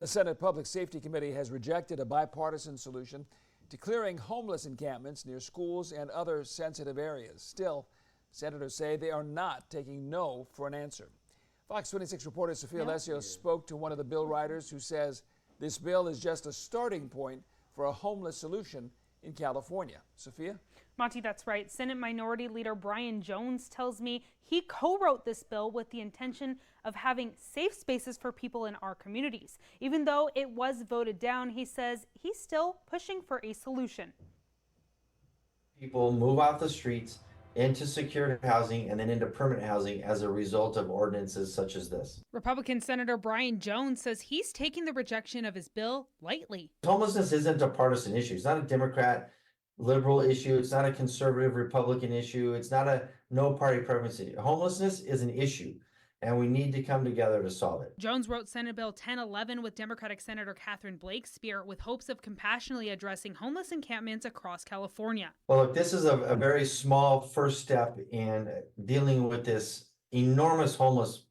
The Senate Public Safety Committee has rejected a bipartisan solution to clearing homeless encampments near schools and other sensitive areas. Still, senators say they are not taking no for an answer. Fox 26 reporter Sophia Lesseos spoke to one of the bill writers who says this bill is just a starting point for a homeless solution in California. Sophia? Monty, that's right. Senate Minority Leader Brian Jones tells me he co-wrote this bill with the intention of having safe spaces for people in our communities. Even though it was voted down, he says he's still pushing for a solution. People move off the streets into secured housing and then into permanent housing as a result of ordinances such as this. Republican Senator Brian Jones says he's taking the rejection of his bill lightly. Homelessness isn't a partisan issue. It's not a Democrat liberal issue. It's not a conservative Republican issue. It's not a no party preference issue. Homelessness is an issue, and we need to come together to solve it. Jones wrote Senate Bill 1011 with Democratic Senator Catherine Blakespear with hopes of compassionately addressing homeless encampments across California. Well, look, this is a very small first step in dealing with this enormous homeless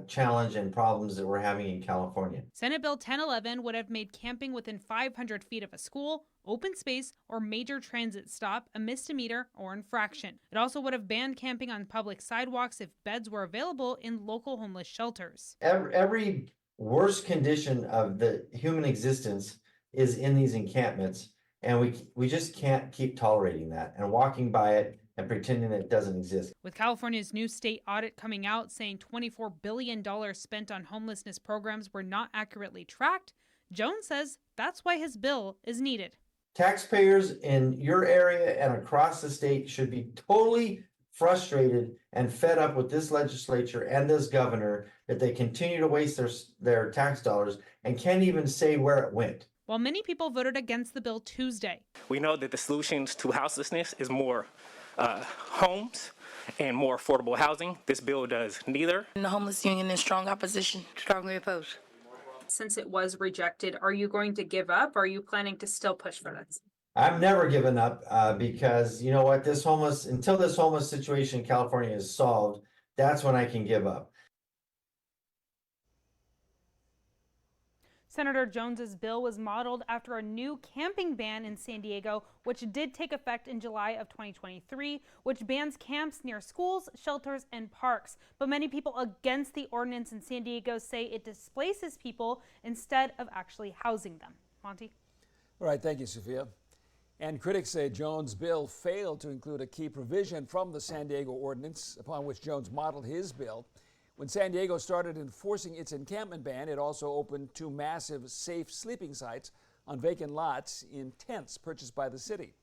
challenge and problems that we're having in California. Senate Bill 1011 would have made camping within 500 feet of a school, open space, or major transit stop a misdemeanor or infraction. It also would have banned camping on public sidewalks if beds were available in local homeless shelters. Every worst condition of the human existence is in these encampments, and we just can't keep tolerating that and walking by it and pretending it doesn't exist. With California's new state audit coming out saying $24 billion spent on homelessness programs were not accurately tracked, Jones says that's why his bill is needed. Taxpayers in your area and across the state should be totally frustrated and fed up with this legislature and this governor that they continue to waste their tax dollars and can't even say where it went. While many people voted against the bill Tuesday, we know that the solutions to houselessness is more homes and more affordable housing. This bill does neither. The homeless union in strong opposition, strongly opposed. Since it was rejected, are you going to give up? Or are you planning to still push for this? I'm never giving up because you know what, until this homeless situation in California is solved, that's when I can give up. Senator Jones's bill was modeled after a new camping ban in San Diego, which did take effect in July of 2023, which bans camps near schools, shelters, and parks. But many people against the ordinance in San Diego say it displaces people instead of actually housing them. Monty? All right, thank you, Sophia. And critics say Jones' bill failed to include a key provision from the San Diego ordinance upon which Jones modeled his bill. When San Diego started enforcing its encampment ban, it also opened two massive safe sleeping sites on vacant lots in tents purchased by the city.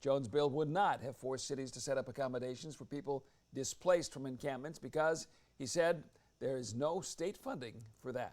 Jones' bill would not have forced cities to set up accommodations for people displaced from encampments because, he said, there is no state funding for that.